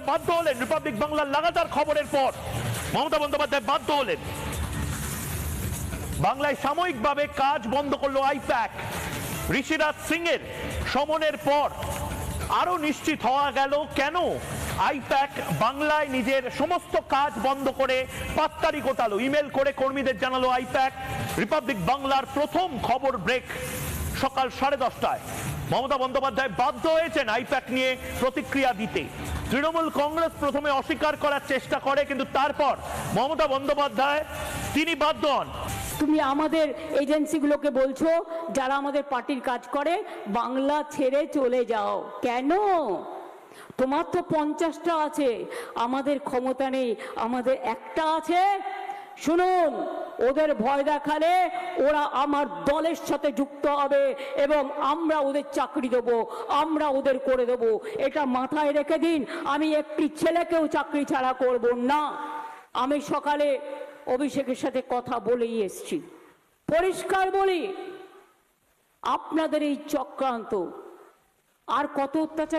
বাধ্য হলেন রিপাবলিক বাংলার লাগাতার খবরের পর মমতা বন্দ্যোপাধ্যায় বাধ্য হলেন, বাংলায় সাময়িকভাবে কাজ বন্ধ করলো আইপ্যাক। ঋষিরাজ সিং এর সমনের পর আরো নিশ্চিত হওয়া গেল কেন আইপ্যাক বাংলায় নিজের সমস্ত কাজ বন্ধ করে পাত্তারি গোটালো। ইমেল করে কর্মীদের জানালো আইপ্যাক। রিপাবলিক বাংলার প্রথম খবর ব্রেক সকাল 10:30টায়। মমতা বন্দ্যোপাধ্যায় বাধ্য হয়েছেন আইপ্যাক নিয়ে প্রতিক্রিয়া দিতে। তৃণমূল কংগ্রেস প্রথমে অস্বীকার করার চেষ্টা করে, কিন্তু তারপর মমতা বন্দ্যোপাধ্যায় তিনি বাধ্য হন। তুমি আমাদের এজেন্সিগুলোকে বলছো যারা আমাদের পার্টির কাজ করে বাংলা ছেড়ে চলে যাও কেন? তোমার তো 50টা আছে, আমাদের ক্ষমতা নেই, আমাদের একটা আছে। শুনুন, ওদের ভয় দেখালে ওরা আমার দলের সাথে যুক্ত হবে এবং আমরা ওদের চাকরি দেবো, আমরা ওদের করে দেবো। এটা মাথায় রেখে দিন। আমি একটি ছেলেকেও চাকরি ছাড়া করব না। আমি সকালে অভিষেকের সাথে কথা বলেই এসছি, পরিষ্কার বলি, আপনাদের এই চক্রান্ত আর কত অত্যাচার